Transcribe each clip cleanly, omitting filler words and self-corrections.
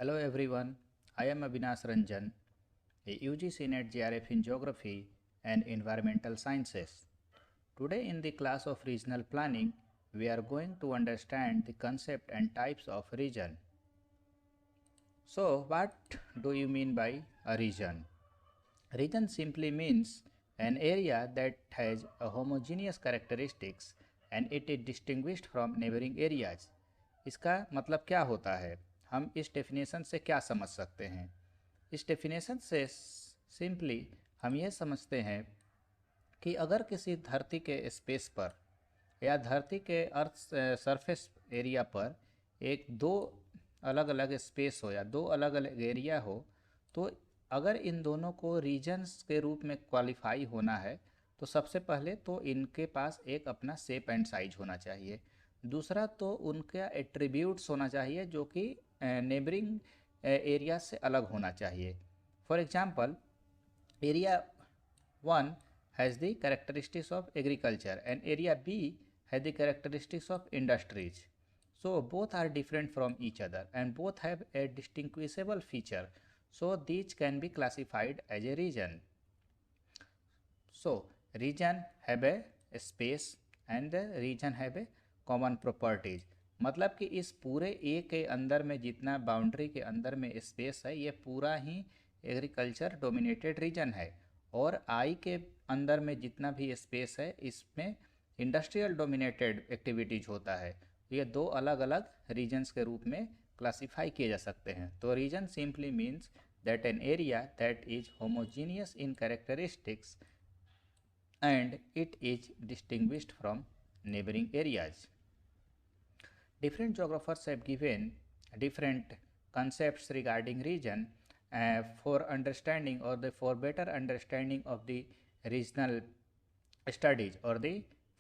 Hello everyone, I am Avinash Ranjan, a UGC NET JRF in Geography and Environmental Sciences. Today in the class of Regional Planning, we are going to understand the concept and types of region. So what do you mean by a region? Region simply means an area that has a homogeneous characteristics and it is distinguished from neighboring areas. इसका मतलब क्या होता है? हम इस definition से क्या समझ सकते हैं? इस डेफिनेशन से सिंपली हम ये समझते हैं कि अगर किसी धरती के स्पेस पर या धरती के अर्थ सरफेस एरिया पर एक दो अलग अलग स्पेस हो या दो अलग अलग एरिया हो, तो अगर इन दोनों को रीजन्स के रूप में क्वालिफाई होना है तो सबसे पहले तो इनके पास एक अपना शेप एंड साइज होना चाहिए। दूसरा तो उनका एट्रीब्यूट्स होना चाहिए जो कि नेबरिंग एरिया से अलग होना चाहिए। For example, area 1 has the characteristics of agriculture and area B has the characteristics of industries. So both are different from each other and both have a distinguishable feature. So these can be classified as a region. So region have a space and the region have a common properties. मतलब कि इस पूरे ए के अंदर में जितना boundary के अंदर में स्पेस है ये पूरा ही एग्रीकल्चर डोमिनेटेड रीजन है, और आई के अंदर में जितना भी स्पेस है इसमें इंडस्ट्रियल डोमिनेटेड एक्टिविटीज होता है। ये दो अलग अलग रीजन्स के रूप में क्लासिफाई किए जा सकते हैं। तो region simply means that an area that is homogeneous in characteristics and it is distinguished from neighboring areas. Different geographers have given different concepts regarding region for understanding or for better understanding of the regional studies or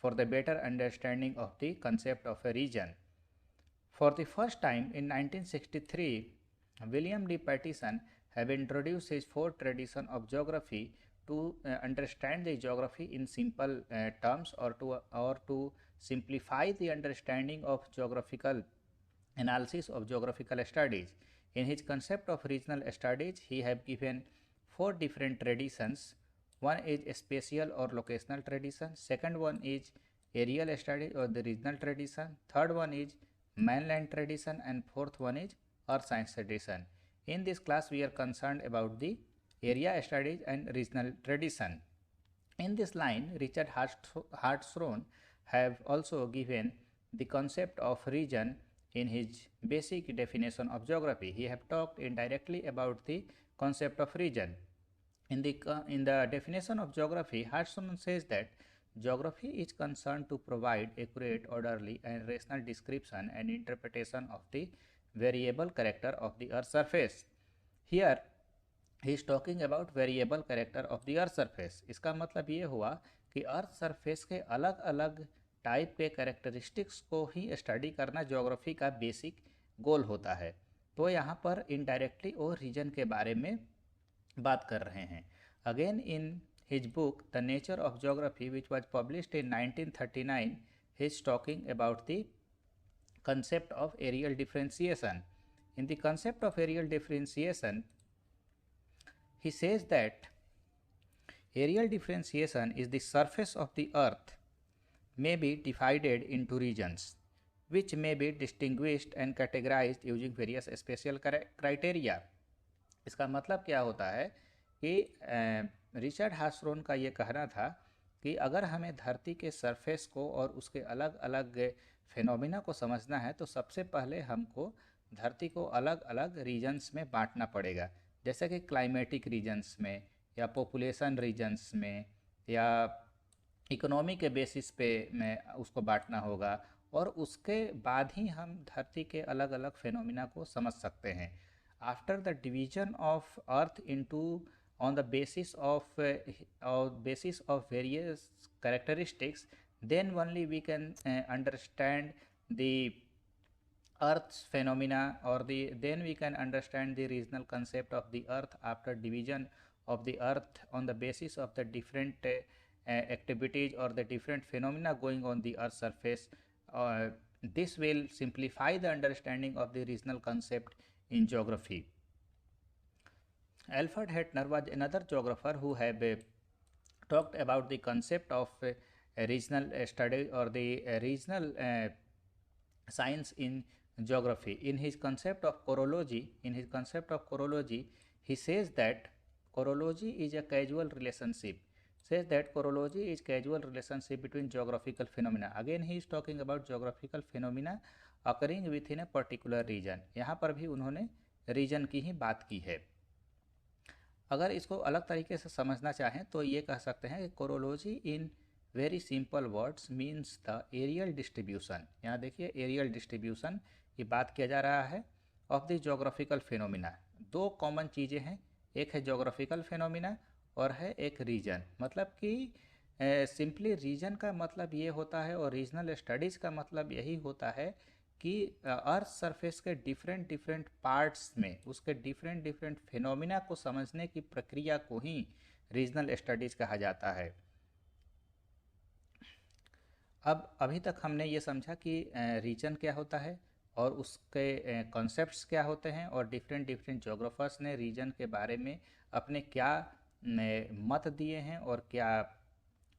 for the better understanding of the concept of a region. For the first time in 1963, William D. Pattison have introduced his four tradition of geography to understand the geography in simple terms, or to simplify the understanding of geographical analysis of geographical studies. In his concept of regional studies, he have given four different traditions. One is spatial or locational tradition, second one is aerial studies or the regional tradition, third one is mainland tradition, and fourth one is earth science tradition. In this class we are concerned about the area studies and regional tradition. In this line, Richard Hartshorne have also given the concept of region in his basic definition of geography. He have talked indirectly about the concept of region. In the definition of geography, Hartshorne says that geography is concerned to provide accurate, orderly, and rational description and interpretation of the variable character of the Earth's surface. Here he is talking about variable character of the earth surface. इसका मतलब ये हुआ कि earth surface के अलग अलग type के characteristics को ही स्टडी करना ज्योग्राफी का बेसिक गोल होता है। तो यहाँ पर इनडायरेक्टली और रीजन के बारे में बात कर रहे हैं। Again in his book the nature of geography which was published in 1939, he is talking about the concept of areal differentiation. In the concept of areal differentiation, he says that areal differentiation is the surface of the earth may be divided into regions which may be distinguished and categorized using various spatial criteria. इसका मतलब क्या होता है कि Richard हार्ट्सरोन का ये कहना था कि अगर हमें धरती के सरफेस को और उसके अलग अलग फेनोमिना को समझना है तो सबसे पहले हमको धरती को अलग अलग रीजन्स में बांटना पड़ेगा, जैसे कि क्लाइमेटिक रीजन्स में या पॉपुलेशन रीजन्स में या इकोनॉमी के बेसिस पे में उसको बांटना होगा, और उसके बाद ही हम धरती के अलग अलग फेनोमिना को समझ सकते हैं। After the division of earth into on the basis of various characteristics, then only we can understand the earth's phenomena, or then we can understand the regional concept of the earth after division of the earth on the basis of the different activities or the different phenomena going on the earth's surface. This will simplify the understanding of the regional concept in geography. Alfred Hettner was another geographer who have talked about the concept of a regional study or the regional science in geography. In his concept of chorology, he says that chorology is a causal relationship. Between geographical phenomena. Again he is talking about geographical phenomena occurring within a particular region. यहाँ पर भी उन्होंने reason की ही बात की है. अगर इसको अलग तरीके से समझना चाहें तो ये कह सकते हैं कि chorology in very simple words means the areal distribution. यहाँ देखिए एरियल डिस्ट्रीब्यूशन की बात किया जा रहा है ऑफ द जोग्राफिकल फिनोमिना. दो कॉमन चीज़ें हैं, एक है जोग्राफिकल फिनोमिना और है एक रीजन. मतलब कि सिंपली रीजन का मतलब ये होता है और रीजनल स्टडीज़ का मतलब यही होता है कि अर्थ सरफेस के डिफरेंट डिफरेंट पार्ट्स में उसके डिफरेंट डिफरेंट फिनोमिना को समझने की प्रक्रिया को ही रीजनल स्टडीज़ कहा जाता है. अब अभी तक हमने ये समझा कि रीजन क्या होता है और उसके कॉन्सेप्ट्स क्या होते हैं और डिफरेंट डिफरेंट जोग्राफर्स ने रीजन के बारे में अपने क्या मत दिए हैं और क्या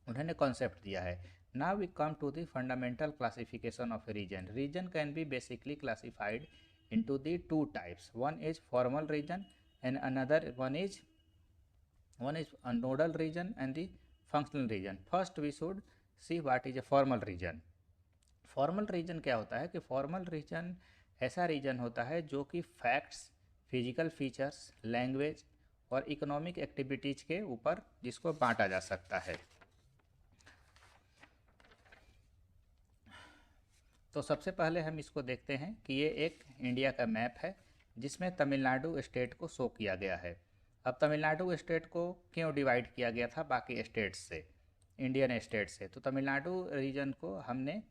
उन्होंने कॉन्सेप्ट दिया है. Now we come to the fundamental classification of a region. Region can be basically classified into the two types. One is formal region and another one is a nodal region and the functional region. First we should see what is a formal region. Formal region क्या होता है कि formal region ऐसा region होता है जो कि facts, physical features, language और economic activities के ऊपर जिसको बांटा जा सकता है. तो सबसे पहले हम इसको देखते हैं कि ये एक इंडिया का मैप है जिसमें तमिलनाडु स्टेट को शो किया गया है. अब तमिलनाडु स्टेट को क्यों डिवाइड किया गया था बाकी स्टेट्स से, इंडियन स्टेट से? तो तमिलनाडु रीजन को हमने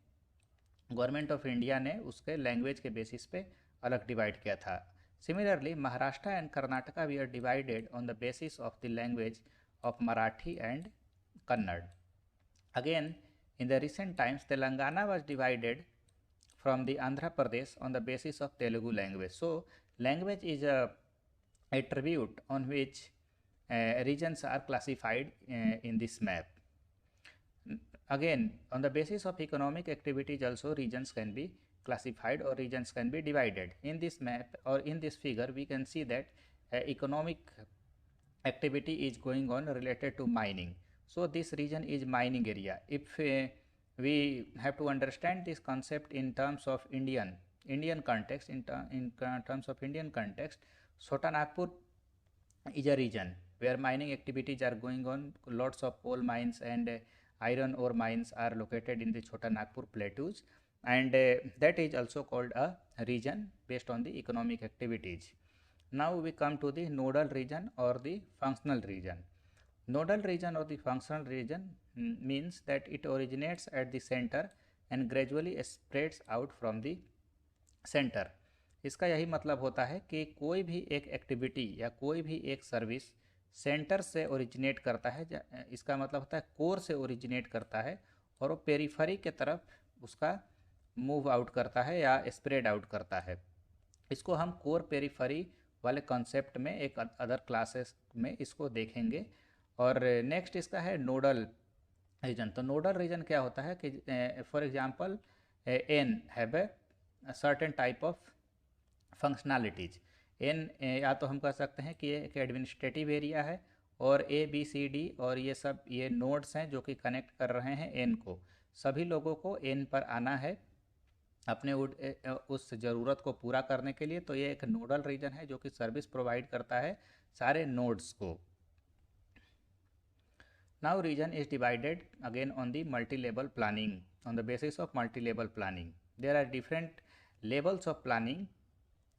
गवर्नमेंट ऑफ इंडिया ने उसके लैंग्वेज के बेसिस पे अलग डिवाइड किया था. Similarly Maharashtra and Karnataka we are divided on the basis of the language of Marathi and Kannada. Again in the recent times Telangana was divided from the Andhra Pradesh on the basis of Telugu language. So language is a attribute on which regions are classified in this map. Again, on the basis of economic activities also regions can be classified or regions can be divided. In this map or in this figure we can see that economic activity is going on related to mining. So this region is mining area. If we have to understand this concept in terms of Indian context. In terms of Indian context, Chota Nagpur is a region where mining activities are going on. Lots of coal mines and iron ore mines are located in the Chota Nagpur plateaus, and that is also called a region based on the economic activities. Now we come to the nodal region or the functional region. Nodal region or the functional region means that it originates at the center and gradually spreads out from the center. इसका यही मतलब होता है कि कोई भी एक activity या कोई भी एक सर्विस सेंटर से ओरिजिनेट करता है. इसका मतलब होता है कोर से ओरिजिनेट करता है और वो पेरीफरी के तरफ उसका मूव आउट करता है या स्प्रेड आउट करता है. इसको हम कोर पेरीफरी वाले कॉन्सेप्ट में एक अदर क्लासेस में इसको देखेंगे. और नेक्स्ट इसका है नोडल रीजन. तो नोडल रीजन क्या होता है कि for example and have a certain type of functionalities. And या तो हम कह सकते हैं कि ये एक एडमिनिस्ट्रेटिव एरिया है और ए बी सी डी और ये सब ये नोड्स हैं जो कि कनेक्ट कर रहे हैं एन को. सभी लोगों को एन पर आना है अपने उस ज़रूरत को पूरा करने के लिए. तो ये एक नोडल रीजन है जो कि सर्विस प्रोवाइड करता है सारे नोड्स को. Now region is divided again on the multi-level planning, on the basis of multi-level planning. There are different levels of planning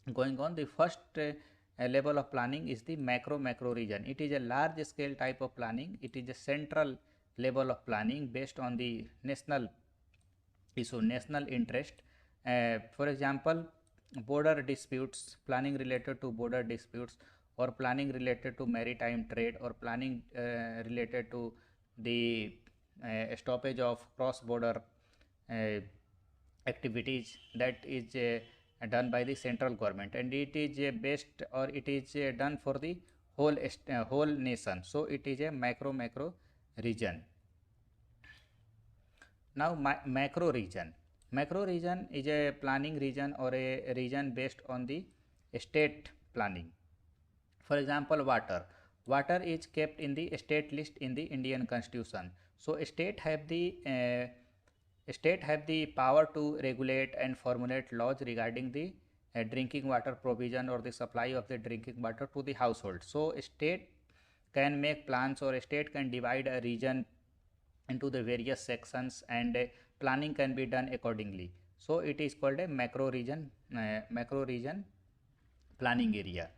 going on. The first level of planning is the macro region. It is a large scale type of planning. It is a central level of planning based on the national issue, national interest. For example, border disputes, planning related to border disputes, or planning related to maritime trade, or planning related to the stoppage of cross border activities, that is done by the central government, and it is based, or it is done for the whole nation. So it is a macro region. Now macro region. Macro region is a planning region or a region based on the state planning. For example, water. Water is kept in the state list in the Indian Constitution. So state have the power to regulate and formulate laws regarding the drinking water provision or the supply of the drinking water to the household. So state can make plans, or a state can divide a region into the various sections, and planning can be done accordingly. So it is called a macro region planning area.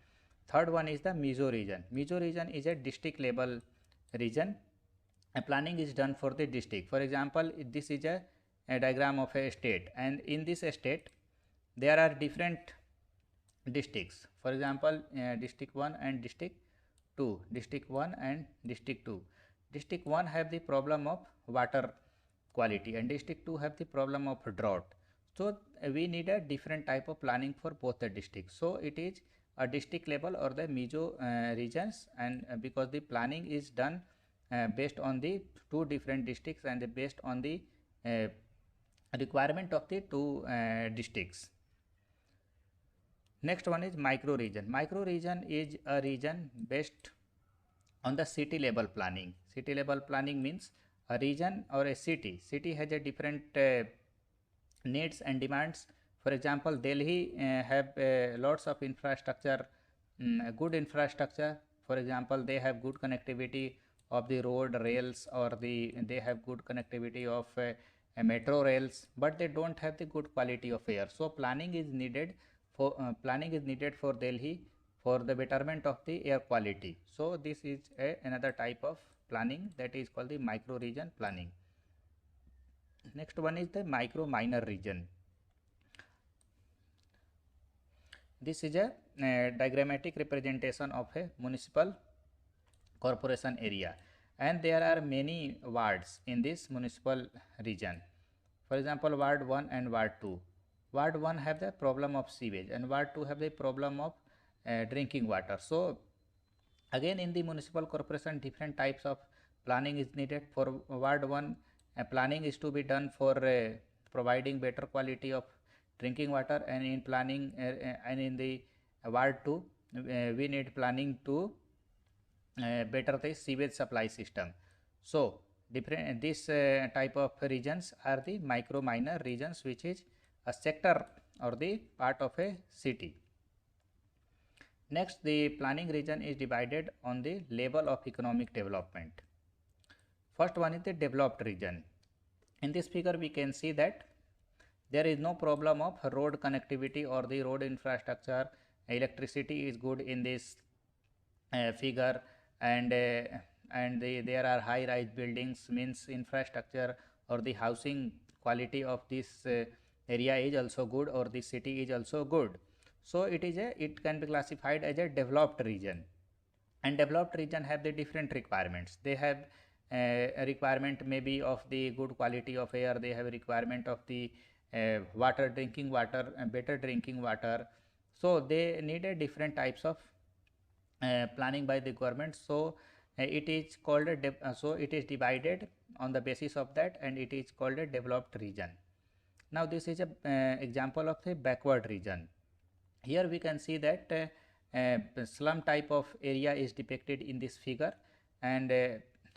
Third one is the meso region. Meso region is a district level region. A planning is done for the district. For example, this is a diagram of a state, and in this state there are different districts. For example, district 1 and district 2, district 1 and district 2. District 1 have the problem of water quality, and district 2 have the problem of drought. So we need a different type of planning for both the districts. So it is a district level or the meso regions, and because the planning is done based on the two different districts and based on the requirement of the two districts. Next one is micro region. Micro region is a region based on the city level planning. City level planning means a region or a city. City has a different needs and demands. For example, Delhi have lots of infrastructure, good infrastructure. For example, they have good connectivity of the road, rails, or they have good connectivity of metro rails, but they don't have the good quality of air. So planning is needed for Delhi for the betterment of the air quality. So this is another type of planning, that is called the micro region planning. Next one is the micro minor region. This is a diagrammatic representation of a municipal corporation area, and there are many wards in this municipal region. For example, ward 1 and ward 2. Ward 1 have the problem of sewage, and ward 2 have the problem of drinking water. So again, in the municipal corporation, different types of planning is needed. For ward 1, planning is to be done for providing better quality of drinking water, and in planning and in the ward 2, we need planning to better the sewage supply system. So different this type of regions are the micro minor regions, which is a sector or the part of a city. Next, the planning region is divided on the level of economic development. First one is the developed region. In this figure, we can see that there is no problem of road connectivity or the road infrastructure. Electricity is good in this figure, and there are high rise buildings, means infrastructure or the housing quality of this area is also good, or the city is also good. So it can be classified as a developed region. And developed region have the different requirements. They have a requirement maybe of the good quality of air, they have a requirement of the water, drinking water, better drinking water. So they need a different types of planning by the government. So it is called a so it is divided on the basis of that, and it is called a developed region. Now this is a example of a backward region. Here we can see that slum type of area is depicted in this figure, and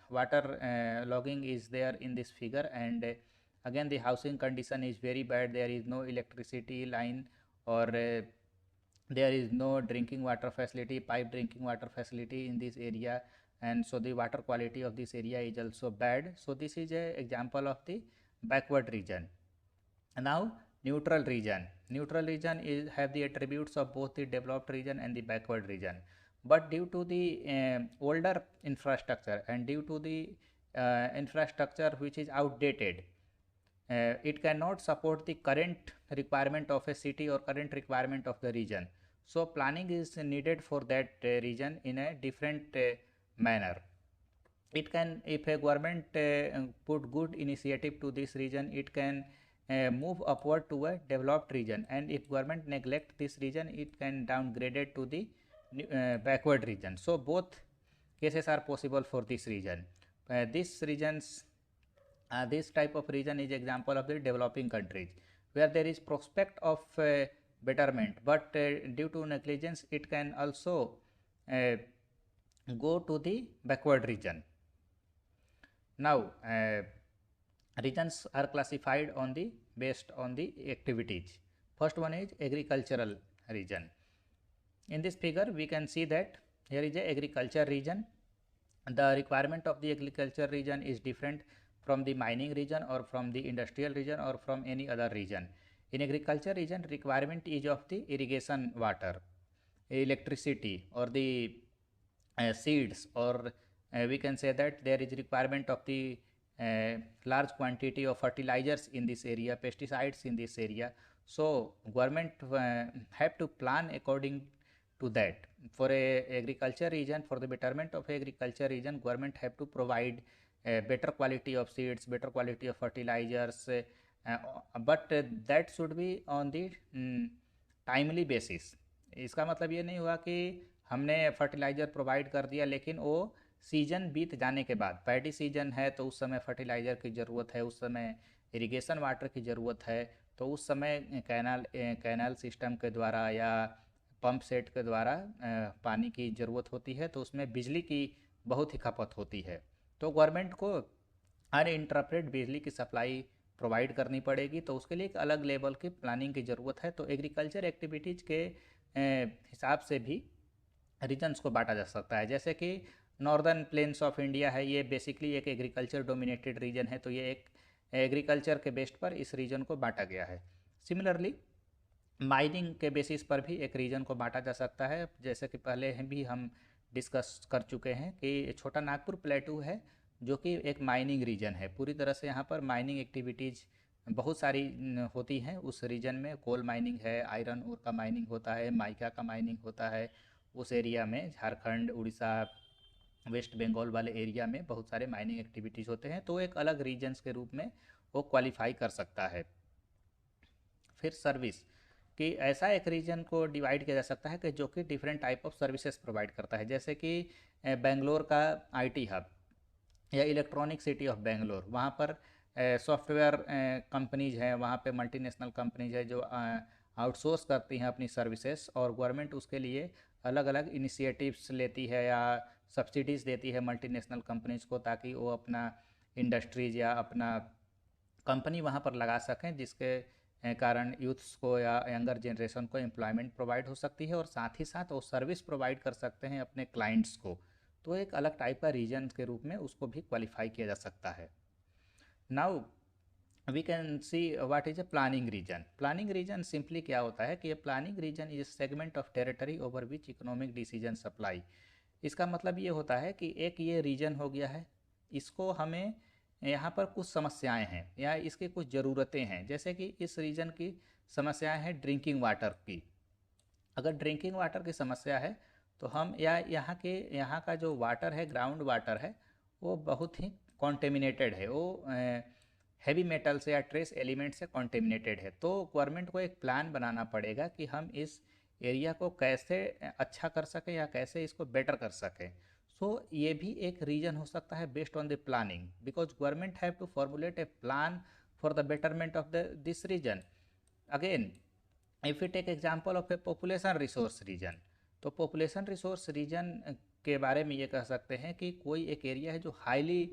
water logging is there in this figure, and again the housing condition is very bad. There is no electricity line, or there is no drinking water facility, pipe drinking water facility in this area, and so the water quality of this area is also bad. So this is a example of the backward region. Now neutral region. Neutral region is have the attributes of both the developed region and the backward region, but due to the older infrastructure and due to the infrastructure which is outdated, it cannot support the current requirement of a city or current requirement of the region. So planning is needed for that region in a different manner. It can, if a government put good initiative to this region, it can move upward to a developed region, and if government neglect this region, it can downgrade it to the backward region. So both cases are possible for this region. This type of region is example of the developing countries where there is prospect of betterment, but due to negligence it can also uh, go to the backward region. Now regions are classified on the based on the activities. First one is agricultural region. In this figure we can see that here is a agriculture region. The requirement of the agriculture region is different from the mining region or from the industrial region or from any other region. In agriculture region, requirement is of the irrigation water, electricity, or the seeds, or we can say that there is requirement of the large quantity of fertilizers in this area, pesticides in this area. So government have to plan according to that. For a agriculture region, for the betterment of agriculture region, government have to provide better quality of seeds, better quality of fertilizers, but that should be on the timely basis. इसका मतलब ये नहीं हुआ कि हमने fertiliser provide कर दिया लेकिन वो सीजन बीत जाने के बाद, पैडी सीजन है तो उस समय फर्टिलाइज़र की ज़रूरत है, उस समय इरिगेशन वाटर की ज़रूरत है, तो उस समय कैनाल सिस्टम के द्वारा या पंप सेट के द्वारा पानी की ज़रूरत होती है, तो उसमें बिजली की बहुत ही खपत होती है. तो गवर्नमेंट को अनइंटरप्टेड बिजली की सप्लाई प्रोवाइड करनी पड़ेगी, तो उसके लिए एक अलग लेवल की प्लानिंग की ज़रूरत है. तो एग्रीकल्चर एक्टिविटीज़ के हिसाब से भी रीजन्स को बांटा जा सकता है. जैसे कि नॉर्दर्न प्लेन्स ऑफ इंडिया है, ये बेसिकली एक एग्रीकल्चर डोमिनेटेड रीजन है, तो ये एक एग्रीकल्चर के बेस्ड पर इस रीजन को बांटा गया है. सिमिलरली माइनिंग के बेसिस पर भी एक रीजन को बांटा जा सकता है. जैसे कि पहले भी हम डिस्कस कर चुके हैं कि छोटा नागपुर प्लेटू है जो कि एक माइनिंग रीजन है. पूरी तरह से यहाँ पर माइनिंग एक्टिविटीज़ बहुत सारी होती हैं उस रीजन में. कोल माइनिंग है, आयरन ओर का माइनिंग होता है, माइका का माइनिंग होता है उस एरिया में. झारखंड, उड़ीसा, वेस्ट बंगाल वाले एरिया में बहुत सारे माइनिंग एक्टिविटीज़ होते हैं, तो एक अलग रीजन्स के रूप में वो क्वालिफाई कर सकता है. फिर सर्विस कि ऐसा एक रीजन को डिवाइड किया जा सकता है कि जो कि different type of services provide करता है. जैसे कि बेंगलोर का आईटी हब या इलेक्ट्रॉनिक सिटी ऑफ बेंगलोर, वहाँ पर सॉफ्टवेयर कंपनीज हैं, वहाँ पे मल्टीनेशनल कंपनीज है जो आउटसोर्स करती हैं अपनी सर्विसेज, और गवर्नमेंट उसके लिए अलग अलग इनिशिएटिव्स लेती है या सब्सिडीज़ देती है मल्टीनेशनल कंपनीज को, ताकि वो अपना इंडस्ट्रीज या अपना कंपनी वहाँ पर लगा सकें, जिसके कारण यूथ्स को या यंगर जनरेशन को एम्प्लॉयमेंट प्रोवाइड हो सकती है, और साथ ही साथ वो सर्विस प्रोवाइड कर सकते हैं अपने क्लाइंट्स को. तो एक अलग टाइप का रीजन के रूप में उसको भी क्वालिफाई किया जा सकता है. Now we can see what is a planning region. Planning region simply क्या होता है कि ये planning region is segment of territory over which economic decision supply. इसका मतलब ये होता है कि एक ये रीजन हो गया है, इसको हमें यहाँ पर कुछ समस्याएं हैं या इसकी कुछ ज़रूरतें हैं. जैसे कि इस रीजन की समस्याएं हैं ड्रिंकिंग वाटर की. अगर ड्रिंकिंग वाटर की समस्या है तो हम या यहाँ का जो वाटर है, ग्राउंड वाटर है, वो बहुत ही कॉन्टेमिनेटेड है, वो हैवी मेटल से या ट्रेस एलिमेंट से कॉन्टेमिनेटेड है. तो गवर्नमेंट को एक प्लान बनाना पड़ेगा कि हम इस एरिया को कैसे अच्छा कर सकें या कैसे इसको बेटर कर सकें. सो ये भी एक रीजन हो सकता है based on the planning, because government have to formulate a plan for the betterment of this region. Again if you take example of a population resource region, तो पॉपुलेशन रिसोर्स रीजन के बारे में ये कह सकते हैं कि कोई एक एरिया है जो हाई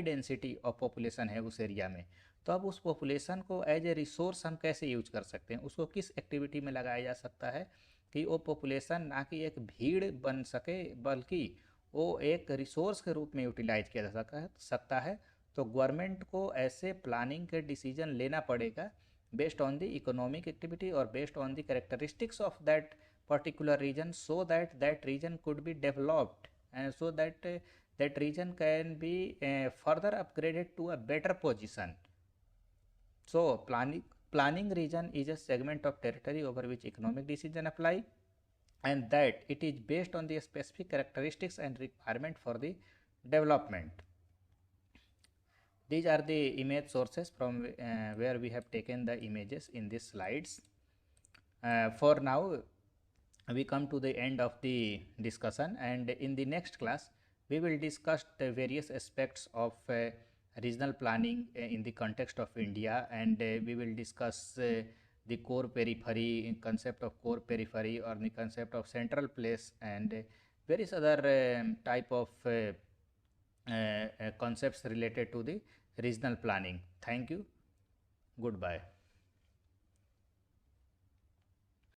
डेंसिटी ऑफ पॉपुलेशन है उस एरिया में. तो अब उस पॉपुलेशन को एज ए रिसोर्स हम कैसे यूज कर सकते हैं, उसको किस एक्टिविटी में लगाया जा सकता है कि वो पॉपुलेशन ना कि एक भीड़ बन सके बल्कि वो एक रिसोर्स के रूप में यूटिलाइज किया जा सकता है. तो गवर्नमेंट को ऐसे प्लानिंग के डिसीजन लेना पड़ेगा based on the economic activity or based on the characteristics of that particular region, so that that region could be developed and so that that region can be further upgraded to a better position. So planning region is a segment of territory over which economic decision apply, and that it is based on the specific characteristics and requirement for the development. These are the image sources from where we have taken the images in these slides. For now, we come to the end of the discussion, and in the next class we will discuss the various aspects of regional planning in the context of India, and we will discuss the core periphery, concept of core periphery, or the concept of central place, and various other type of concepts related to the regional planning. Thank you. Goodbye.